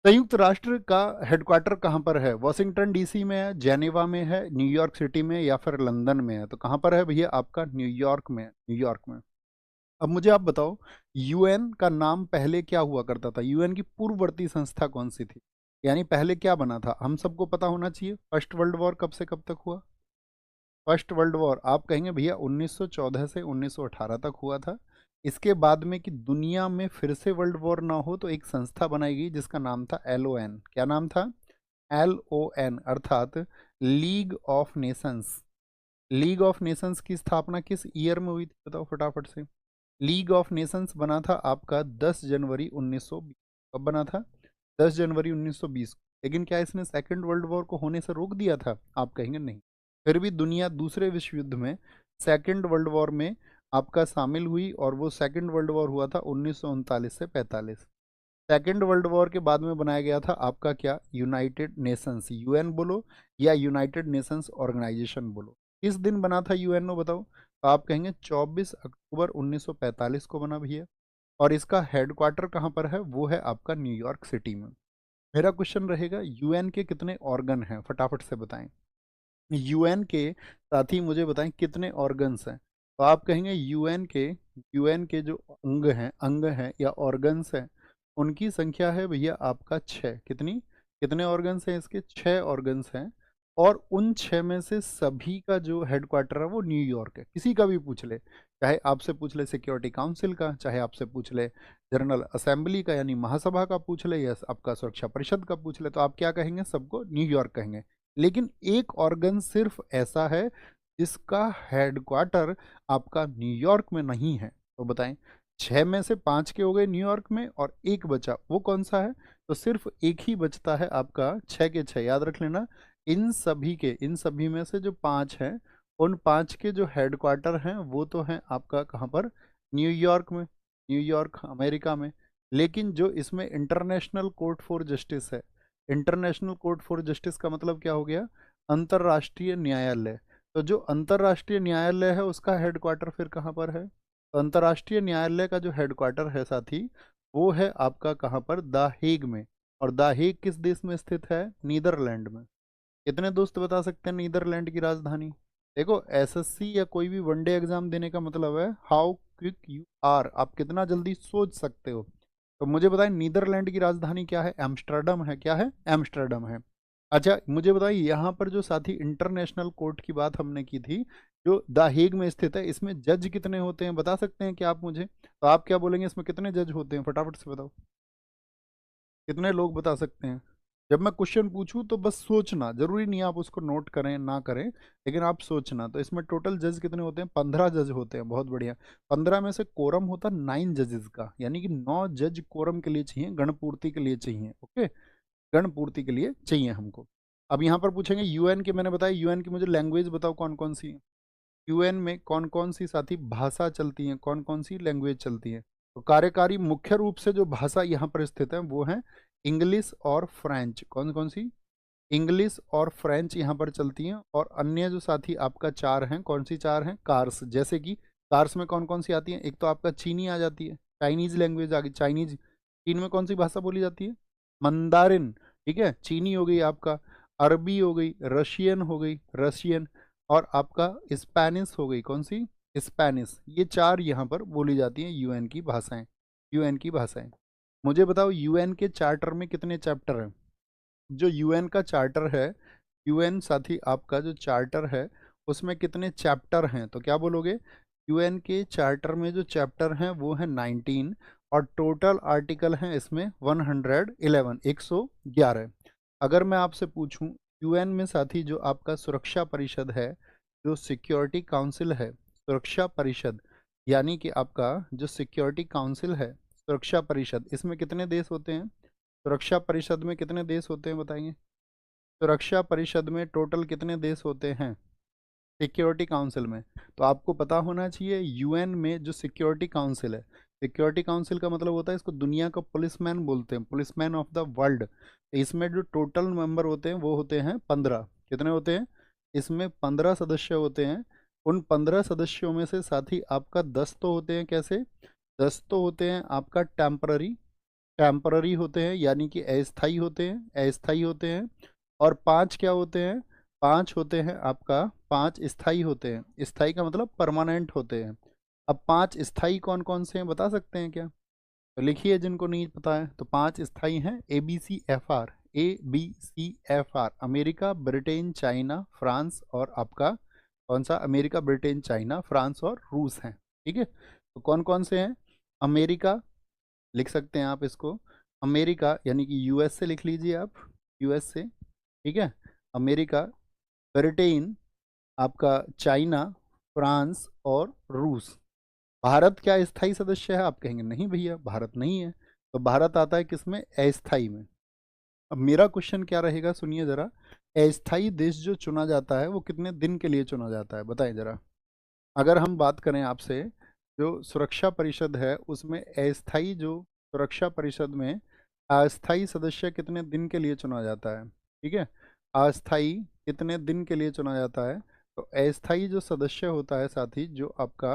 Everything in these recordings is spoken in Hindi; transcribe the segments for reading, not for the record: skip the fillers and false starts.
संयुक्त राष्ट्र का हेडक्वार्टर कहाँ पर है? वॉशिंगटन डीसी में है, जेनेवा में है, न्यूयॉर्क सिटी में, या फिर लंदन में है? तो कहाँ पर है भैया? आपका न्यूयॉर्क में है, न्यूयॉर्क में। अब मुझे आप बताओ, यूएन का नाम पहले क्या हुआ करता था? यूएन की पूर्ववर्ती संस्था कौन सी थी? यानी पहले क्या बना था? हम सबको पता होना चाहिए। फर्स्ट वर्ल्ड वॉर कब से कब तक हुआ? फर्स्ट वर्ल्ड वॉर आप कहेंगे भैया 1914 से 1918 तक हुआ था। इसके बाद में कि दुनिया में फिर से वर्ल्ड वॉर ना हो, तो एक संस्था बनाई गई जिसका नाम था एलओएन। क्या नाम था? एलओएन, अर्थात league of Nations. League of Nations की स्थापना किस ईयर में हुई थी? बताओ फटाफट से। लीग ऑफ नेशंस बना था आपका 10 जनवरी 1920। कब बना था? 10 जनवरी 1920। लेकिन क्या इसने सेकंड वर्ल्ड वॉर को होने से रोक दिया था? आप कहेंगे नहीं। फिर भी दुनिया दूसरे विश्व युद्ध में, सेकंड वर्ल्ड वॉर में आपका शामिल हुई, और वो सेकंड वर्ल्ड वॉर हुआ था 1939 से 45। सेकेंड वर्ल्ड वॉर के बाद में बनाया गया था आपका क्या? United Nations. यूएन बोलो या यूनाइटेड नेशंस ऑर्गेनाइजेशन बोलो। किस दिन बना था यूएनओ बताओ? तो आप कहेंगे 24 अक्टूबर 1945 को बना भैया। और इसका हेडक्वार्टर कहाँ पर है? वो है आपका न्यूयॉर्क सिटी में। मेरा क्वेश्चन रहेगा, यूएन के कितने ऑर्गन हैं? फटाफट से बताएं। यूएन के साथ ही मुझे बताएं कितने ऑर्गन्स हैं? तो आप कहेंगे यूएन के जो अंग हैं या ऑर्गन्स हैं, उनकी संख्या है भैया आपका 6। कितनी? कितने ऑर्गन्स हैं इसके? 6 ऑर्गन्स हैं। और उन 6 में से सभी का जो हेडक्वार्टर है वो न्यूयॉर्क है। किसी का भी पूछ ले, चाहे आपसे पूछ ले सिक्योरिटी काउंसिल का, चाहे आपसे पूछ ले जनरल असेंबली का यानी महासभा का पूछ ले, या आपका सुरक्षा परिषद का पूछ ले, तो आप क्या कहेंगे? सबको न्यूयॉर्क कहेंगे। लेकिन एक ऑर्गन सिर्फ ऐसा है जिसका हेडक्वार्टर आपका न्यूयॉर्क में नहीं है। तो बताएं, 6 में से 5 के हो गए न्यूयॉर्क में, और एक बचा, वो कौन सा है? तो सिर्फ एक ही बचता है आपका 6 के 6। याद रख लेना, इन सभी में से जो 5 हैं, उन 5 के जो हेडक्वार्टर हैं वो तो हैं आपका कहाँ पर? न्यूयॉर्क में, न्यूयॉर्क अमेरिका में। लेकिन जो इसमें इंटरनेशनल कोर्ट फॉर जस्टिस है, इंटरनेशनल कोर्ट फॉर जस्टिस का मतलब क्या हो गया? अंतर्राष्ट्रीय न्यायालय। तो जो अंतर्राष्ट्रीय न्यायालय है उसका हेडक्वार्टर फिर कहाँ पर है? तो अंतर्राष्ट्रीय न्यायालय का जो हेडक्वार्टर है साथी, वो है आपका कहाँ पर? द हेग में। और द हेग किस देश में स्थित है? नीदरलैंड में। कितने दोस्त बता सकते हैं नीदरलैंड की राजधानी? देखो, एसएससी या कोई भी वनडे एग्जाम देने का मतलब है हाउ क्विक यू आर, आप कितना जल्दी सोच सकते हो। तो मुझे बताएं, नीदरलैंड की राजधानी क्या है? एम्स्टर्डम है। क्या है? एम्स्टर्डम है। अच्छा मुझे बताइए, यहाँ पर जो साथी इंटरनेशनल कोर्ट की बात हमने की थी, जो द हेग में स्थित है, इसमें जज कितने होते हैं बता सकते हैं क्या आप मुझे? तो आप क्या बोलेंगे, इसमें कितने जज होते हैं? फटाफट से बताओ। कितने लोग बता सकते हैं? जब मैं क्वेश्चन पूछूं तो बस सोचना, जरूरी नहीं आप उसको नोट करें ना करें, लेकिन आप सोचना। तो इसमें टोटल जज कितने होते हैं? 15 जज होते हैं। बहुत बढ़िया। 15 में से कोरम होता 9 जजेस का, यानी कि 9 जज कोरम के लिए चाहिए, गणपूर्ति के लिए चाहिए। ओके, गणपूर्ति के लिए चाहिए हमको। अब यहाँ पर पूछेंगे यूएन की, मैंने बताया यूएन की, मुझे लैंग्वेज बताओ कौन कौन सी है। यूएन में कौन कौन सी साथी भाषा चलती हैं, कौन कौन सी लैंग्वेज चलती है? तो कार्यकारी मुख्य रूप से जो भाषा यहाँ पर स्थित है वो है इंग्लिश और फ्रेंच। कौन कौन सी? इंग्लिश और फ्रेंच यहाँ पर चलती हैं। और अन्य जो साथी आपका 4 हैं, कौन सी 4 हैं? कार्स। जैसे कि कार्स में कौन कौन सी आती हैं? एक तो आपका चीनी आ जाती है, चाइनीज लैंग्वेज आ गई, चाइनीज। चीन में कौन सी भाषा बोली जाती है? मंदारिन। ठीक है, चीनी हो गई आपका, अरबी हो गई, रशियन हो गई, रशियन, और आपका स्पेनिश हो गई। कौन सी? स्पेनिश। ये 4 यहाँ पर बोली जाती हैं यूएन की भाषाएं। यूएन की भाषाएं। मुझे बताओ, यूएन के चार्टर में कितने चैप्टर हैं? जो यूएन का चार्टर है, यूएन साथी आपका जो चार्टर है, उसमें कितने चैप्टर हैं? तो क्या बोलोगे? यूएन के चार्टर में जो चैप्टर हैं वो है 19, और टोटल आर्टिकल हैं इसमें 111, 111। अगर मैं आपसे पूछूं, यूएन में साथी जो आपका सुरक्षा परिषद है, जो सिक्योरिटी काउंसिल है, सुरक्षा परिषद, यानी कि आपका जो सिक्योरिटी काउंसिल है, सुरक्षा परिषद, इसमें कितने देश होते हैं? सुरक्षा परिषद में कितने देश होते हैं बताएंगे? सुरक्षा परिषद में टोटल कितने देश होते हैं सिक्योरिटी काउंसिल में? तो आपको पता होना चाहिए, यूएन में जो सिक्योरिटी काउंसिल है, सिक्योरिटी काउंसिल का मतलब होता है, इसको दुनिया का पुलिसमैन बोलते हैं, पुलिसमैन ऑफ द वर्ल्ड। इसमें जो टोटल मेंबर होते हैं वो होते हैं 15। कितने होते हैं? इसमें 15 सदस्य होते हैं। उन 15 सदस्यों में से साथ ही आपका 10 तो होते हैं, कैसे? 10 तो होते हैं आपका टेम्पररी, टेम्पररी होते हैं यानी कि अस्थाई होते हैं, अस्थाई होते हैं। और 5 क्या होते हैं? 5 होते हैं आपका, 5 स्थाई होते हैं। स्थाई का मतलब परमानेंट होते हैं। अब 5 स्थाई कौन कौन से हैं बता सकते हैं क्या? तो लिखिए जिनको नहीं पता है। तो 5 स्थाई हैं ABCFR, ABCFR, America, Britain, China, France और आपका कौन सा? अमेरिका, ब्रिटेन, चाइना, फ्रांस और रूस हैं। ठीक है, तो कौन कौन से हैं? अमेरिका, लिख सकते हैं आप इसको, अमेरिका यानी कि US से लिख लीजिए आप, US से। ठीक है, अमेरिका, ब्रिटेन, आपका चाइना, फ्रांस और रूस। भारत क्या स्थायी सदस्य है? आप कहेंगे नहीं भैया भारत नहीं है। तो भारत आता है किसमें? अस्थाई में। अब मेरा क्वेश्चन क्या रहेगा, सुनिए जरा। अस्थाई देश जो चुना जाता है वो कितने दिन के लिए चुना जाता है बताएं जरा। अगर हम बात करें आपसे, जो सुरक्षा परिषद है उसमें अस्थाई, जो सुरक्षा परिषद में अस्थाई सदस्य कितने दिन के लिए चुना जाता है? ठीक है, अस्थाई कितने दिन के लिए चुना जाता है? तो अस्थाई जो सदस्य होता है साथी, जो आपका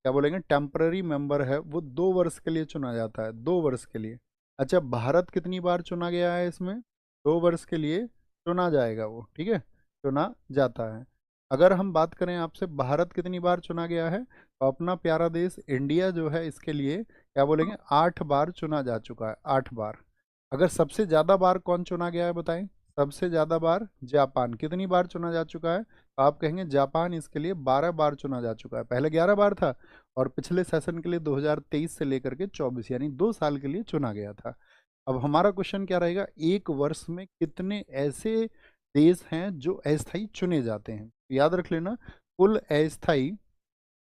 क्या बोलेंगे टेम्पररी मेंबर है, वो 2 वर्ष के लिए चुना जाता है, 2 वर्ष के लिए। अच्छा, भारत कितनी बार चुना गया है इसमें? 2 वर्ष के लिए चुना जाएगा वो, ठीक है, चुना जाता है। अगर हम बात करें आपसे भारत कितनी बार चुना गया है, तो अपना प्यारा देश इंडिया जो है इसके लिए क्या बोलेंगे 8 बार चुना जा चुका है, 8 बार। अगर सबसे ज़्यादा बार कौन चुना गया है बताएं? सबसे ज़्यादा बार जापान, कितनी बार चुना जा चुका है? तो आप कहेंगे जापान इसके लिए 12 बार चुना जा चुका है, पहले 11 बार था और पिछले सेशन के लिए 2023 से लेकर के 24 यानी 2 साल के लिए चुना गया था। अब हमारा क्वेश्चन क्या रहेगा, 1 वर्ष में कितने ऐसे देश हैं जो अस्थायी चुने जाते हैं? तो याद रख लेना, कुल अस्थायी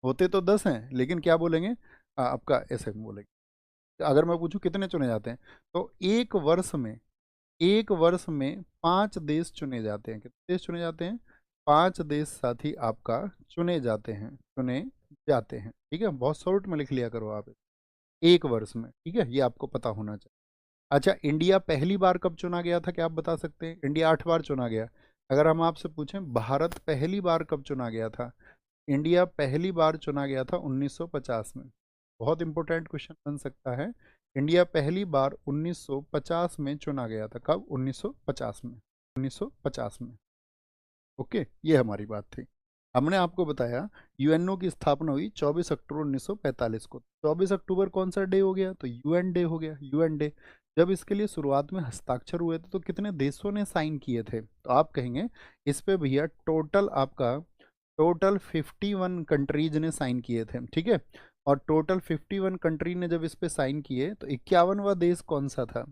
होते तो 10 हैं, लेकिन क्या बोलेंगे आपका ऐसे बोलेंगे। अगर मैं पूछूं कितने चुने जाते हैं, तो 1 वर्ष में 5 देश चुने जाते हैं। कितने देश चुने जाते हैं? 5 देश साथी आपका चुने जाते हैं, चुने जाते हैं। ठीक है, बहुत शॉर्ट में लिख लिया करो आप, 1 वर्ष में। ठीक है, ये आपको पता होना चाहिए। अच्छा, इंडिया पहली बार कब चुना गया था, क्या आप बता सकते हैं? इंडिया 8 बार चुना गया। अगर हम आपसे पूछें भारत पहली बार कब चुना गया था? इंडिया पहली बार चुना गया था 1950 में। बहुत इंपॉर्टेंट क्वेश्चन बन सकता है। इंडिया पहली बार 1950 में चुना गया था। कब? 1950 में, 1950 में। ओके, ये हमारी बात थी। हमने आपको बताया यूएनओ की स्थापना हुई 24 अक्टूबर 1945 को। 24 अक्टूबर कौन सा डे हो गया? तो यूएन डे हो गया, यूएन डे। जब इसके लिए शुरुआत में हस्ताक्षर हुए थे तो कितने देशों ने साइन किए थे? तो आप कहेंगे इस पे भैया टोटल 51 कंट्रीज ने साइन किए थे। ठीक है, और टोटल 51 कंट्री ने जब इस पे साइन किए तो 51वां देश कौन सा था?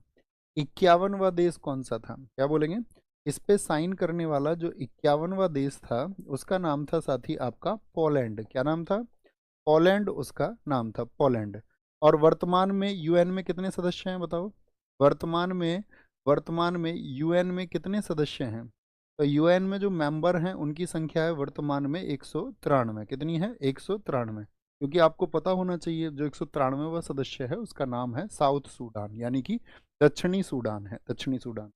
51वां देश कौन सा था? क्या बोलेंगे? इस पे साइन करने वाला जो 51वां देश था उसका नाम था साथी आपका पोलैंड। क्या नाम था? पोलैंड उसका नाम था, पोलैंड। और वर्तमान में यूएन में कितने सदस्य हैं बताओ? वर्तमान में वर्तमान में यूएन में कितने सदस्य हैं? तो यूएन में जो मेंबर हैं उनकी संख्या है वर्तमान में 193। कितनी है? 193। क्योंकि आपको पता होना चाहिए जो 193वां सदस्य है उसका नाम है साउथ सूडान, यानी कि दक्षिणी सूडान है, दक्षिणी सूडान।